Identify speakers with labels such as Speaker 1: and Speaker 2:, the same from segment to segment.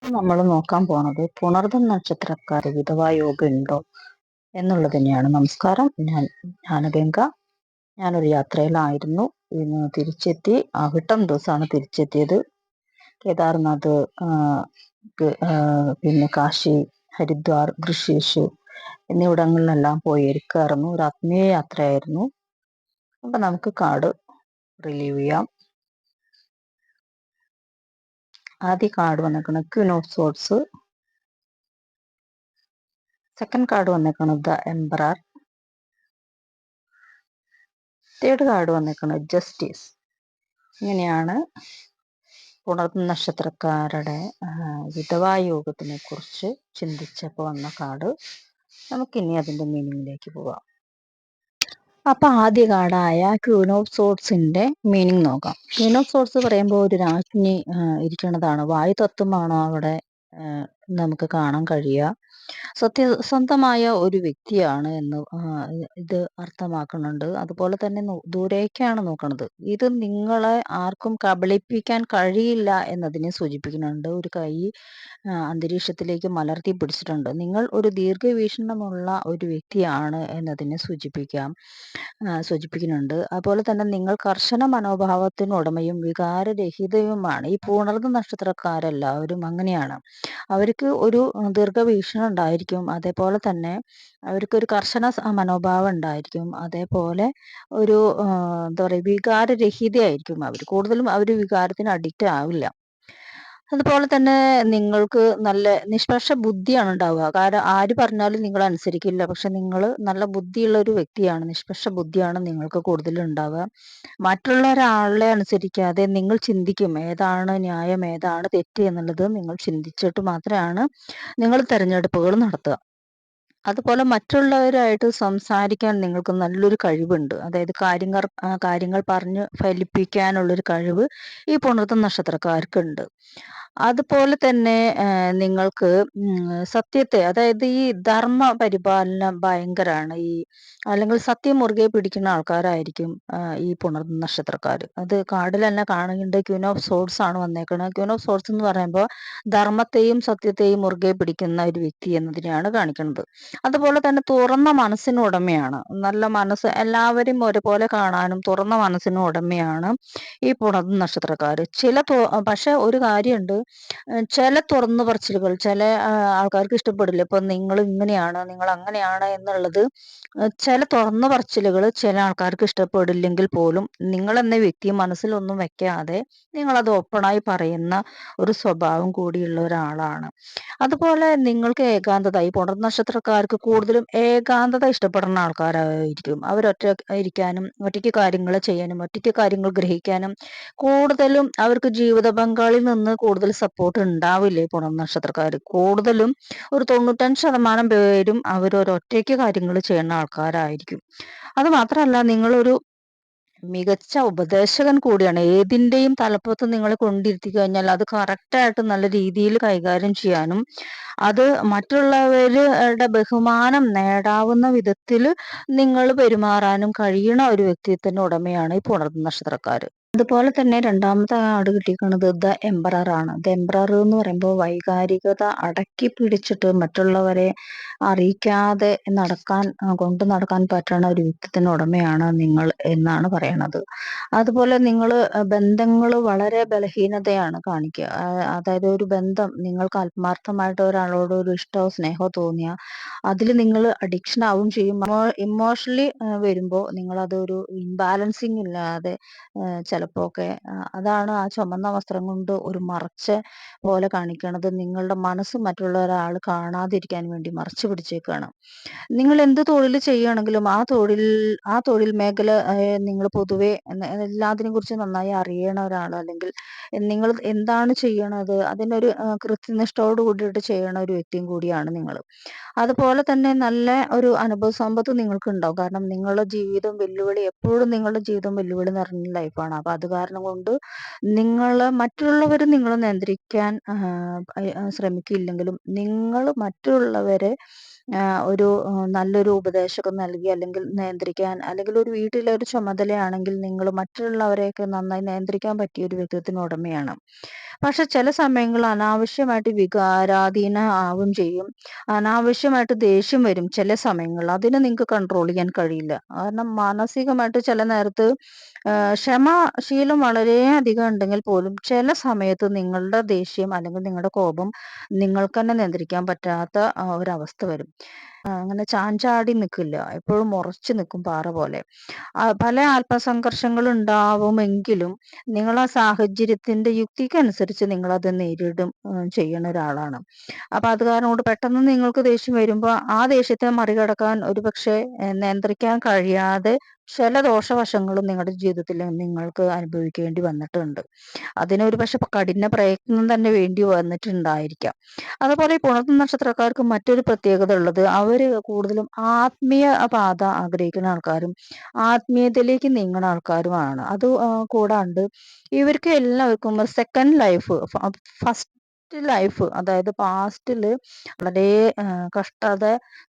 Speaker 1: നമ്മൾ നോക്കാൻ പോണത് പുണർദം നക്ഷത്രക്കാര് വിധവാ യോഗ ഉണ്ടോ എന്നുള്ളത് തന്നെയാണ്. നമസ്കാരം, ഞാൻ ജ്ഞാനഗംഗ. ഞാനൊരു യാത്രയിലായിരുന്നു. ഇന്ന് തിരിച്ചെത്തി. അവിട്ടം ദിവസമാണ് തിരിച്ചെത്തിയത്. കേദാർനാഥ്, പിന്നെ കാശി, ഹരിദ്വാർ, ഋഷീഷ് എന്നിവിടങ്ങളിലെല്ലാം പോയി ഇരിക്കായിരുന്നു. ഒരു ആത്മീയ യാത്രയായിരുന്നു. അപ്പൊ നമുക്ക് കാർഡ് റിലീവ് ചെയ്യാം. ആദ്യ കാർഡ് വന്നേക്കുന്നത് Queen of sorts. Second card വന്നേക്കുന്നത് ദ എംപറർ. തേർഡ് കാർഡ് വന്നേക്കുന്നത് ജസ്റ്റിസ്. ഇങ്ങനെയാണ് പുണർന്ന നക്ഷത്രക്കാരുടെ വിധവാ യോഗത്തിനെ കുറിച്ച് ചിന്തിച്ചപ്പോൾ വന്ന കാർഡ്. നമുക്കിനി അതിന്റെ മീനിങ്ങിലേക്ക് പോവാം. അപ്പൊ ആദ്യ കാർഡായ ക്വീൻ ഓഫ് സോർട്സിന്റെ മീനിങ് നോക്കാം. ക്വീൻ ഓഫ് സോർട്സ് പറയുമ്പോൾ ഒരു രാജ്ഞി ഇരിക്കുന്നതാണ്. വായു തത്വമാണ് അവിടെ നമുക്ക് കാണാൻ കഴിയുക. സത്യസന്ധമായ ഒരു വ്യക്തിയാണ് എന്ന് ഇത് അർത്ഥമാക്കുന്നുണ്ട്. അതുപോലെ തന്നെ ദൂരേക്കാണ് നോക്കുന്നത്. ഇത് നിങ്ങളെ ആർക്കും കബളിപ്പിക്കാൻ കഴിയില്ല എന്നതിനെ സൂചിപ്പിക്കുന്നുണ്ട്. ഒരു കൈ അന്തരീക്ഷത്തിലേക്ക് മലർത്തി പിടിച്ചിട്ടുണ്ട്. നിങ്ങൾ ഒരു ദീർഘവീക്ഷണമുള്ള ഒരു വ്യക്തിയാണ് എന്നതിനെ സൂചിപ്പിക്കുന്നുണ്ട്. അതുപോലെ തന്നെ നിങ്ങൾ കർശന മനോഭാവത്തിനുടമയും വികാരരഹിതയുമാണ്. ഈ പുണർന്ന നക്ഷത്രക്കാരെല്ലാവരും അങ്ങനെയാണ്. അവർക്ക് ഒരു ദീർഘവീക്ഷണം ഉണ്ടായിരിക്കും. അതേപോലെ തന്നെ അവർക്കൊരു കർശന മനോഭാവം ഉണ്ടായിരിക്കും. അതേപോലെ ഒരു എന്താ പറയുക, വികാരരഹിതയായിരിക്കും അവർ. കൂടുതലും അവർ വികാരത്തിന് അഡിക്റ്റ് ആവില്ല. അതുപോലെ തന്നെ നിങ്ങൾക്ക് നല്ല നിഷ്പക്ഷ ബുദ്ധിയാണ് ഉണ്ടാവുക. കാരണം ആര് പറഞ്ഞാലും നിങ്ങൾ അനുസരിക്കില്ല. പക്ഷെ നിങ്ങൾ നല്ല ബുദ്ധിയുള്ള ഒരു വ്യക്തിയാണ്. നിഷ്പക്ഷ ബുദ്ധിയാണ് നിങ്ങൾക്ക് കൂടുതലും ഉണ്ടാവുക. മറ്റുള്ള ഒരാളെ അനുസരിക്കാതെ നിങ്ങൾ ചിന്തിക്കും ഏതാണ് ന്യായം, ഏതാണ് തെറ്റ് എന്നുള്ളത് നിങ്ങൾ ചിന്തിച്ചിട്ട് മാത്രമാണ് നിങ്ങൾ തിരഞ്ഞെടുപ്പുകൾ നടത്തുക. അതുപോലെ മറ്റുള്ളവരായിട്ട് സംസാരിക്കാൻ നിങ്ങൾക്ക് നല്ലൊരു കഴിവുണ്ട്. അതായത് കാര്യങ്ങൾ പറഞ്ഞ് ഫലിപ്പിക്കാനുള്ളൊരു കഴിവ് ഈ പുണർദം നക്ഷത്രക്കാർക്കുണ്ട്. അതുപോലെ തന്നെ നിങ്ങൾക്ക് സത്യത്തെ, അതായത് ഈ ധർമ്മ പരിപാലനം ഭയങ്കരമാണ്. അല്ലെങ്കിൽ സത്യം മുറുകെ പിടിക്കുന്ന ആൾക്കാരായിരിക്കും ഈ പുണർദം നക്ഷത്രക്കാർ. അത് കാർഡിൽ തന്നെ കാണുന്നുണ്ട്. ക്വീൻ ഓഫ് സോർട്സ് ആണ് വന്നേക്കുന്നത്. ക്വീൻ ഓഫ് സോർട്സ് എന്ന് പറയുമ്പോൾ ധർമ്മത്തെയും സത്യത്തെയും മുറുകെ പിടിക്കുന്ന ഒരു വ്യക്തി എന്നതിനെയാണ് കാണിക്കുന്നത്. അതുപോലെ തന്നെ തുറന്ന മനസ്സിന് ഉടമയാണ്. നല്ല മനസ്സ്, എല്ലാവരും ഒരുപോലെ കാണാനും തുറന്ന മനസ്സിന് ഉടമയാണ് ഈ പുണർദം നക്ഷത്രക്കാർ. പക്ഷെ ഒരു കാര്യമുണ്ട്, ചില തുറന്നു പറച്ചിലുകൾ ചില ആൾക്കാർക്ക് ഇഷ്ടപ്പെടില്ല. ഇപ്പൊ നിങ്ങൾ ഇങ്ങനെയാണ്, നിങ്ങൾ അങ്ങനെയാണ് എന്നുള്ളത് ചില തുറന്നു പറച്ചിലുകൾ ചില ആൾക്കാർക്ക് ഇഷ്ടപ്പെടില്ലെങ്കിൽ പോലും നിങ്ങൾ എന്ന വ്യക്തി മനസ്സിലൊന്നും വെക്കാതെ നിങ്ങളത് ഓപ്പണായി പറയുന്ന ഒരു സ്വഭാവം കൂടിയുള്ള ഒരാളാണ്. അതുപോലെ നിങ്ങൾക്ക് ഏകാന്തത, ഈ പുണർദം നക്ഷത്രക്കാർക്ക് കൂടുതലും ഏകാന്തത ഇഷ്ടപ്പെടുന്ന ആൾക്കാരായിരിക്കും. അവരൊറ്റ ഇരിക്കാനും ഒറ്റയ്ക്ക് കാര്യങ്ങൾ ചെയ്യാനും ഒറ്റയ്ക്ക് കാര്യങ്ങൾ ഗ്രഹിക്കാനും കൂടുതലും അവർക്ക് ജീവിത പങ്കാളിൽ നിന്ന് കൂടുതൽ സപ്പോർട്ട് ഉണ്ടാവില്ല. ഈ പുണർദം നക്ഷത്രക്കാർ കൂടുതലും ഒരു 95% പേരും അവരൊറ്റയ്ക്ക് കാര്യങ്ങൾ ചെയ്യുന്ന ആൾക്കാരായിരിക്കും. അത് മാത്രമല്ല, നിങ്ങളൊരു മികച്ച ഉപദേശകൻ കൂടിയാണ്. ഏതിൻ്റെയും തലപ്പത്ത് നിങ്ങളെ കൊണ്ടിരുത്തി കഴിഞ്ഞാൽ അത് കറക്റ്റായിട്ട് നല്ല രീതിയിൽ കൈകാര്യം ചെയ്യാനും അത് മറ്റുള്ളവരുടെ ബഹുമാനം നേടാവുന്ന വിധത്തിൽ നിങ്ങൾ പെരുമാറാനും കഴിയണ ഒരു വ്യക്തിത്വത്തിന് ഉടമയാണ് ഈ പുണർദം നക്ഷത്രക്കാർ. അതുപോലെ തന്നെ രണ്ടാമത്തെ കാർഡ് കിട്ടിയിരിക്കുന്നത് ദ എംപറർ ആണ്. ദ എംപറർ എന്ന് പറയുമ്പോൾ വൈകാരികത അടക്കി പിടിച്ചിട്ട് മറ്റുള്ളവരെ അറിയിക്കാതെ കൊണ്ടു നടക്കാൻ പറ്റുന്ന ഒരു വ്യക്തിത്വത്തിന് ഉടമയാണ് നിങ്ങൾ എന്നാണ് പറയണത്. അതുപോലെ നിങ്ങൾ ബന്ധങ്ങൾ വളരെ ബലഹീനതയാണ് കാണിക്കുക. അതായത് ഒരു ബന്ധം നിങ്ങൾക്ക് ആത്മാർത്ഥമായിട്ട് ഒരാളോട് ഒരു ഇഷ്ടമോ സ്നേഹമോ തോന്നിയാൽ അതിൽ നിങ്ങൾ അഡിക്ഷൻ ആവും ചെയ്യും. ഇമോഷണലി വരുമ്പോൾ നിങ്ങളതൊരു ഇംബാലൻസിങ് ഇല്ലാതെ ചിലപ്പോ ഒക്കെ അതാണ് ആ ചുമന്ന വസ്ത്രം കൊണ്ട് ഒരു മറച്ച പോലെ കാണിക്കണത്. നിങ്ങളുടെ മനസ്സ് മറ്റുള്ള ഒരാൾ കാണാതിരിക്കാൻ വേണ്ടി മറച്ചു പിടിച്ചേക്കാണ്. നിങ്ങൾ എന്ത് തൊഴിൽ ചെയ്യുകയാണെങ്കിലും ആ തൊഴിൽ മേഖല നിങ്ങൾ പൊതുവെ എല്ലാത്തിനെ കുറിച്ച് നന്നായി അറിയണ ഒരാൾ, അല്ലെങ്കിൽ നിങ്ങൾ എന്താണ് ചെയ്യണത് അതിനൊരു കൃത്യനിഷ്ഠയോട് കൂടിയിട്ട് ചെയ്യണ ഒരു വ്യക്തിയും കൂടിയാണ് നിങ്ങൾ. അതുപോലെ തന്നെ നല്ല ഒരു അനുഭവ സമ്പത്ത് നിങ്ങൾക്ക് ഉണ്ടാവും. കാരണം നിങ്ങളുടെ ജീവിതം എപ്പോഴും നിങ്ങളുടെ ജീവിതം വെല്ലുവിളി നിറഞ്ഞ ലൈഫാണ്. അപ്പൊ അത് കാരണം കൊണ്ട് മറ്റുള്ളവർ നിങ്ങളെ നിയന്ത്രിക്കാൻ ശ്രമിക്കില്ലെങ്കിലും നിങ്ങൾ മറ്റുള്ളവരെ ഒരു നല്ലൊരു ഉപദേശമൊക്കെ നൽകി അല്ലെങ്കിൽ നിയന്ത്രിക്കാൻ അല്ലെങ്കിൽ ഒരു വീട്ടിലെ ഒരു ചുമതലയാണെങ്കിൽ നിങ്ങൾ മറ്റുള്ളവരെയൊക്കെ നന്നായി നിയന്ത്രിക്കാൻ പറ്റിയ ഒരു വ്യക്തിത്വത്തിന് ഉടമയാണ്. പക്ഷെ ചില സമയങ്ങളിൽ അനാവശ്യമായിട്ട് വികാരാധീന ആവും ചെയ്യും. അനാവശ്യമായിട്ട് ദേഷ്യം വരും ചില സമയങ്ങളിൽ. അതിനെ നിങ്ങൾക്ക് കൺട്രോൾ ചെയ്യാൻ കഴിയില്ല. കാരണം മാനസികമായിട്ട് ചില നേരത്ത് ക്ഷമാശീലം വളരെയധികം ഉണ്ടെങ്കിൽ പോലും ചില സമയത്ത് നിങ്ങളുടെ ദേഷ്യം അല്ലെങ്കിൽ നിങ്ങളുടെ കോപം നിങ്ങൾക്ക് തന്നെ നിയന്ത്രിക്കാൻ പറ്റാത്ത ഒരവസ്ഥ വരും. അങ്ങനെ ചാഞ്ചാടി നിൽക്കില്ല. എപ്പോഴും ഉറച്ചു നിൽക്കും പാറ പോലെ. പല ആത്മസംഘർഷങ്ങൾ ഉണ്ടാവുമെങ്കിലും നിങ്ങൾ ആ സാഹചര്യത്തിന്റെ യുക്തിക്കനുസരിച്ച് നിങ്ങളത് നേരിടും ചെയ്യണ ഒരാളാണ്. അപ്പൊ അത് കാരണം കൊണ്ട് പെട്ടെന്ന് നിങ്ങൾക്ക് ദേഷ്യം വരുമ്പോ ആ ദേഷ്യത്തെ മറികടക്കാൻ ഒരുപക്ഷെ നിയന്ത്രിക്കാൻ കഴിയാതെ ചില ദോഷവശങ്ങളും നിങ്ങളുടെ ജീവിതത്തിൽ നിങ്ങൾക്ക് അനുഭവിക്കേണ്ടി വന്നിട്ടുണ്ട്. അതിനൊരു പക്ഷെ കഠിന പ്രയത്നം തന്നെ വേണ്ടി വന്നിട്ടുണ്ടായിരിക്കാം. അതുപോലെ ഈ പുണർന്ന നക്ഷത്രക്കാർക്ക് മറ്റൊരു പ്രത്യേകത ഉള്ളത് അവര് കൂടുതലും ആത്മീയ പാത ആഗ്രഹിക്കുന്ന ആൾക്കാരും ആത്മീയതയിലേക്ക് നീങ്ങുന്ന ആൾക്കാരുമാണ്. അത് കൂടാണ്ട് ഇവർക്ക് എല്ലാവർക്കും സെക്കൻഡ് ലൈഫ്, ഫസ്റ്റ് ലൈഫ് അതായത് പാസ്റ്റില് വളരെ കഷ്ടത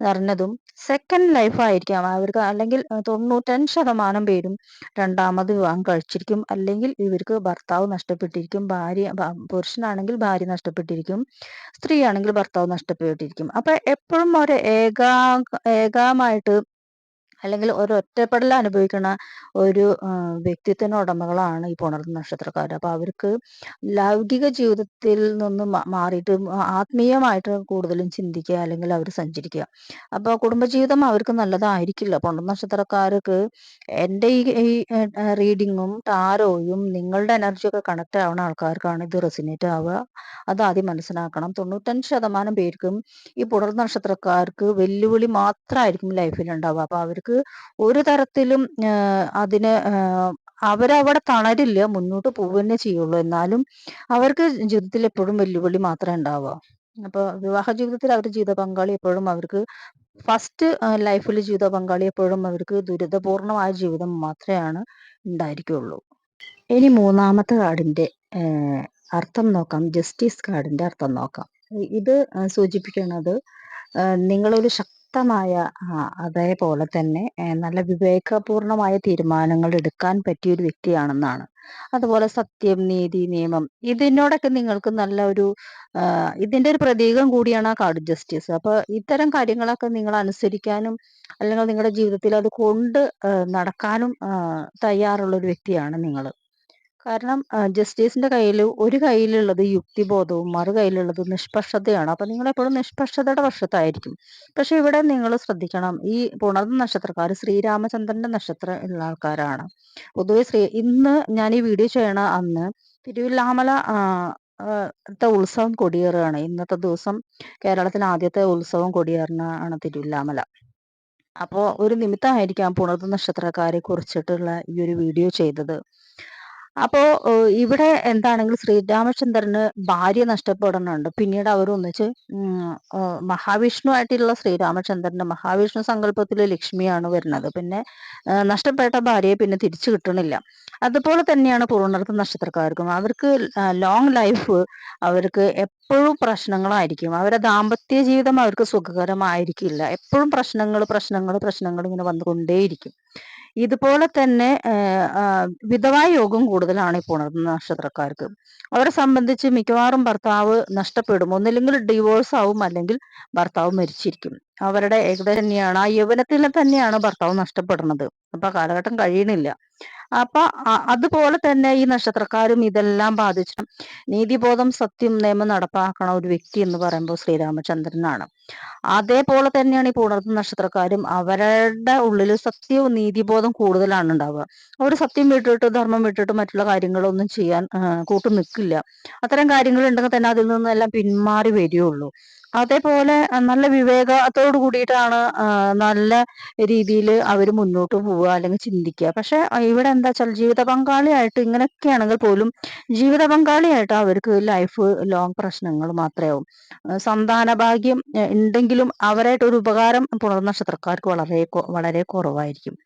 Speaker 1: നിറഞ്ഞതും സെക്കൻഡ് ലൈഫ് ആയിരിക്കാം അവർക്ക്. അല്ലെങ്കിൽ 95% പേരും രണ്ടാമത് വിവാഹം കഴിച്ചിരിക്കും. അല്ലെങ്കിൽ ഇവർക്ക് ഭർത്താവ് നഷ്ടപ്പെട്ടിരിക്കും. പുരുഷനാണെങ്കിൽ ഭാര്യ നഷ്ടപ്പെട്ടിരിക്കും. സ്ത്രീയാണെങ്കിൽ ഭർത്താവ് നഷ്ടപ്പെട്ടിരിക്കും. അപ്പൊ എപ്പോഴും ഒരു ഏകാമായിട്ട് അല്ലെങ്കിൽ ഒരു ഒറ്റപ്പെടൽ അനുഭവിക്കുന്ന ഒരു വ്യക്തിത്വത്തിന് ഉടമകളാണ് ഈ പുണർന്ന നക്ഷത്രക്കാർ. അപ്പൊ അവർക്ക് ലൗകിക ജീവിതത്തിൽ നിന്ന് മാറിയിട്ട് ആത്മീയമായിട്ട് കൂടുതലും ചിന്തിക്കുക അല്ലെങ്കിൽ അവർ സഞ്ചരിക്കുക. അപ്പൊ കുടുംബജീവിതം അവർക്ക് നല്ലതായിരിക്കില്ല. പുണർന്ന നക്ഷത്രക്കാർക്ക് എൻ്റെ ഈ റീഡിങ്ങും ടാരോയും നിങ്ങളുടെ എനർജിയൊക്കെ കണക്ട് ആവുന്ന ആൾക്കാർക്കാണ് ഇത് റെസിനേറ്റ് ആവുക. അത് ആദ്യം മനസ്സിലാക്കണം. 95% പേർക്കും ഈ പുണർന്ന നക്ഷത്രക്കാർക്ക് വെല്ലുവിളി മാത്രമായിരിക്കും ലൈഫിൽ ഉണ്ടാവുക. അപ്പൊ അവർക്ക് ഒരു തരത്തിലും അതിന് അവരവിടെ തളരില്ല, മുന്നോട്ട് പോവുക തന്നെ ചെയ്യുള്ളൂ. എന്നാലും അവർക്ക് ജീവിതത്തിൽ എപ്പോഴും വെല്ലുവിളി മാത്രമേ ഉണ്ടാവുക. അപ്പൊ വിവാഹ ജീവിതത്തിൽ അവരുടെ ജീവിത പങ്കാളി എപ്പോഴും അവർക്ക് ഫസ്റ്റ് ലൈഫിൽ ജീവിത പങ്കാളി എപ്പോഴും അവർക്ക് ദുരിതപൂർണമായ ജീവിതം മാത്രമാണ് ഉണ്ടായിരിക്കുള്ളൂ. ഇനി മൂന്നാമത്തെ കാർഡിന്റെ അർത്ഥം നോക്കാം. ജസ്റ്റിസ് കാർഡിന്റെ അർത്ഥം നോക്കാം. ഇത് സൂചിപ്പിക്കുന്നത് നിങ്ങളൊരു ശക്തമായ അതേപോലെ തന്നെ നല്ല വിവേകപൂർണമായ തീരുമാനങ്ങൾ എടുക്കാൻ പറ്റിയ ഒരു വ്യക്തിയാണെന്നാണ്. അതുപോലെ സത്യം, നീതി, നിയമം ഇതിനോടൊക്കെ നിങ്ങൾക്ക് നല്ല ഒരു ഇതിന്റെ ഒരു പ്രതീകം കൂടിയാണ് ആ കാർഡ് ജസ്റ്റിസ്. അപ്പൊ ഇത്തരം കാര്യങ്ങളൊക്കെ നിങ്ങൾ അനുസരിക്കാനും അല്ലെങ്കിൽ നിങ്ങളുടെ ജീവിതത്തിൽ അത് കൊണ്ട് നടക്കാനും തയ്യാറുള്ള ഒരു വ്യക്തിയാണ് നിങ്ങൾ. കാരണം ജസ്റ്റിസിന്റെ ഒരു കയ്യിലുള്ളത് യുക്തിബോധവും മറു കയ്യിലുള്ളത് നിഷ്പക്ഷതയാണ്. അപ്പൊ നിങ്ങൾ എപ്പോഴും നിഷ്പക്ഷതയുടെ പക്ഷത്തായിരിക്കും. പക്ഷെ ഇവിടെ നിങ്ങൾ ശ്രദ്ധിക്കണം, ഈ പുണർന്ന നക്ഷത്രക്കാർ ശ്രീരാമചന്ദ്രന്റെ നക്ഷത്രം ഉള്ള ആൾക്കാരാണ്. പൊതുവെ ഇന്ന് ഞാൻ ഈ വീഡിയോ ചെയ്യണ അന്ന് തിരുവില്ലാമല ത്തെ ഉത്സവം കൊടിയേറുകയാണ്. ഇന്നത്തെ ദിവസം കേരളത്തിലെ ആദ്യത്തെ ഉത്സവം കൊടിയേറുന്ന ആണ് തിരുവില്ലാമല. അപ്പോൾ ഒരു നിമിത്തമായിരിക്കാം പുണർന്ന നക്ഷത്രക്കാരെ കുറിച്ചിട്ടുള്ള ഈ ഒരു വീഡിയോ ചെയ്തത്. അപ്പോ ഇവിടെ എന്താണെങ്കിലും ശ്രീരാമചന്ദ്രന് ഭാര്യ നഷ്ടപ്പെടുന്നുണ്ട്. പിന്നീട് അവർ ഒന്നിച്ച് മഹാവിഷ്ണു ആയിട്ടുള്ള ശ്രീരാമചന്ദ്രന്റെ മഹാവിഷ്ണു സങ്കല്പത്തില് ലക്ഷ്മിയാണ് വരുന്നത്. പിന്നെ നഷ്ടപ്പെട്ട ഭാര്യയെ പിന്നെ തിരിച്ചു കിട്ടണില്ല. അതുപോലെ തന്നെയാണ് പുണർന്ന നക്ഷത്രക്കാർക്കും. അവർക്ക് ലോങ് ലൈഫ് അവർക്ക് എപ്പോഴും പ്രശ്നങ്ങളായിരിക്കും. അവരുടെ ദാമ്പത്യ ജീവിതം അവർക്ക് സുഖകരമായിരിക്കില്ല. എപ്പോഴും പ്രശ്നങ്ങൾ ഇങ്ങനെ വന്നുകൊണ്ടേയിരിക്കും. ഇതുപോലെ തന്നെ വിധവാ യോഗം കൂടുതലാണ് ഈ പുണർന്ന നക്ഷത്രക്കാർക്ക്. അവരെ സംബന്ധിച്ച് മിക്കവാറും ഭർത്താവ് നഷ്ടപ്പെടും. ഒന്നില്ലെങ്കിൽ ഡിവോഴ്സ് ആവും, അല്ലെങ്കിൽ ഭർത്താവ് മരിച്ചിരിക്കും. അവരുടെ ഏകദേശം തന്നെയാണ് ആ യൗവനത്തിൽ തന്നെയാണ് ഭർത്താവ് നഷ്ടപ്പെടുന്നത്. അപ്പൊ കാലഘട്ടം കഴിയണില്ല. അപ്പൊ അതുപോലെ തന്നെ ഈ നക്ഷത്രക്കാരും ഇതെല്ലാം ബാധിച്ചു നീതിബോധം, സത്യം, നിയമം നടപ്പാക്കണ ഒരു വ്യക്തി എന്ന് പറയുമ്പോൾ ശ്രീരാമചന്ദ്രനാണ്. അതേപോലെ തന്നെയാണ് ഈ പുണർന്ന നക്ഷത്രക്കാരും. അവരുടെ ഉള്ളിൽ സത്യവും നീതിബോധം കൂടുതലാണ് ഉണ്ടാവുക. അവർ സത്യം വിട്ടിട്ട് ധർമ്മം വിട്ടിട്ട് മറ്റുള്ള കാര്യങ്ങളൊന്നും ചെയ്യാൻ കൂട്ടു നിൽക്കില്ല. അത്തരം കാര്യങ്ങൾ ഉണ്ടെങ്കിൽ തന്നെ അതിൽ നിന്നെല്ലാം പിന്മാറി വരികയുള്ളൂ. അതേപോലെ നല്ല വിവേകത്തോട് കൂടിയിട്ടാണ് നല്ല രീതിയിൽ അവർ മുന്നോട്ട് പോവുക അല്ലെങ്കിൽ ചിന്തിക്കുക. പക്ഷെ ഇവിടെ എന്താ വെച്ചാൽ ജീവിത പങ്കാളിയായിട്ട് ഇങ്ങനെയൊക്കെയാണെങ്കിൽ പോലും ജീവിത പങ്കാളിയായിട്ട് അവർക്ക് ലൈഫ് ലോങ് പ്രശ്നങ്ങൾ മാത്രമേ ആവും. സന്താന ഭാഗ്യം ഉണ്ടെങ്കിലും അവരായിട്ട് ഒരു ഉപകാരം പുണർന്ന നക്ഷത്രക്കാർക്ക് വളരെ വളരെ കുറവായിരിക്കും.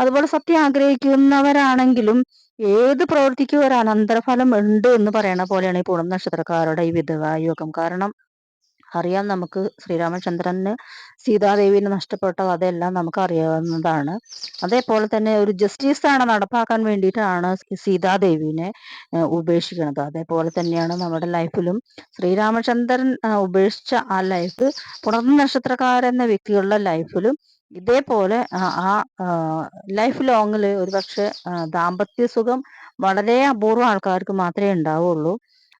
Speaker 1: അതുപോലെ സത്യം ആഗ്രഹിക്കുന്നവരാണെങ്കിലും ഏത് പ്രവൃത്തിക്കും ഒരു അനന്തരഫലം ഉണ്ട് എന്ന് പറയണ പോലെയാണ് ഈ പുണർന്ന നക്ഷത്രക്കാരുടെ ഈ വിധവാ യോഗം. കാരണം അറിയാം, നമുക്ക് ശ്രീരാമചന്ദ്രന് സീതാദേവിനെ നഷ്ടപ്പെട്ട കഥയെല്ലാം നമുക്ക് അറിയാവുന്നതാണ്. അതേപോലെ തന്നെ ഒരു ജസ്റ്റിസാണ് നടപ്പാക്കാൻ വേണ്ടിയിട്ടാണ് സീതാദേവിനെ ഉപേക്ഷിക്കുന്നത്. അതേപോലെ തന്നെയാണ് നമ്മുടെ ലൈഫിലും ശ്രീരാമചന്ദ്രൻ ഉപേക്ഷിച്ച ആ ലൈഫ് പുണർന്ന നക്ഷത്രക്കാരെന്ന വ്യക്തികളുടെ ലൈഫിലും ഇതേപോലെ ലൈഫ് ലോങ്ങില് ഒരുപക്ഷെ ദാമ്പത്യ സുഖം വളരെ അപൂർവം ആൾക്കാർക്ക് മാത്രമേ ഉണ്ടാവുള്ളൂ.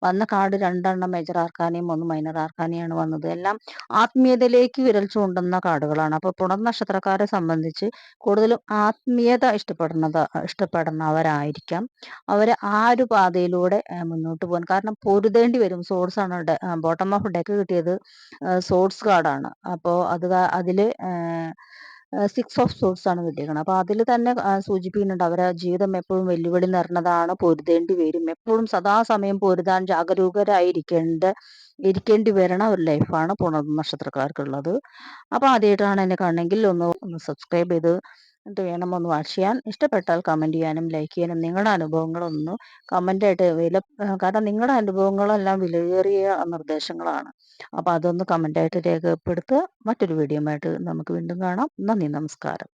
Speaker 1: വന്ന കാർഡ് 2 മേജർ ആർക്കാനയും 1 മൈനർ ആർക്കാനയാണ് വന്നത്. എല്ലാം ആത്മീയതയിലേക്ക് വിരൽ ചൂണ്ടുന്ന കാർഡുകളാണ്. അപ്പോൾ പുണർനക്ഷത്രക്കാരെ സംബന്ധിച്ച് കൂടുതലും ആത്മീയത ഇഷ്ടപ്പെടുന്നവരായിരിക്കാം. അവര് ആ ഒരു പാതയിലൂടെ മുന്നോട്ട് പോകാൻ കാരണം പൊരുതേണ്ടി വരും. സോഴ്സ് ആണ് ബോട്ടം ഓഫ് ഡെക്ക് കിട്ടിയത് സോഴ്സ് കാർഡാണ്. അപ്പോൾ അതില് 6 ഓഫ് സോഴ്സ് ആണ് കിട്ടിയേക്കുന്നത്. അപ്പോൾ അതിൽ തന്നെ സൂചിപ്പിക്കുന്നുണ്ട് അവരെ ജീവിതം എപ്പോഴും വെല്ലുവിളി നിറഞ്ഞതാണ്, പൊരുതേണ്ടി വരും, എപ്പോഴും സദാസമയം പൊരുതാൻ ഇരിക്കേണ്ടി വരണ ഒരു ലൈഫാണ് പുണർനക്ഷത്രക്കാർക്കുള്ളത്. അപ്പോൾ ആദ്യമായിട്ടാണ് എന്നെ കാണണമെങ്കിൽ ഒന്ന് സബ്സ്ക്രൈബ് ചെയ്ത് എന്നിട്ട് വേണം ഒന്ന് വാച്ച് ചെയ്യാൻ. ഇഷ്ടപ്പെട്ടാൽ കമൻറ്റ് ചെയ്യാനും ലൈക്ക് ചെയ്യാനും നിങ്ങളുടെ അനുഭവങ്ങളൊന്ന് കമൻ്റായിട്ട് കാരണം നിങ്ങളുടെ അനുഭവങ്ങളെല്ലാം വിലയേറിയ നിർദ്ദേശങ്ങളാണ്. അപ്പോൾ അതൊന്ന് കമൻ്റായിട്ട് രേഖപ്പെടുത്തുക. മറ്റൊരു വീഡിയോയുമായിട്ട് നമുക്ക് വീണ്ടും കാണാം. നന്ദി, നമസ്കാരം.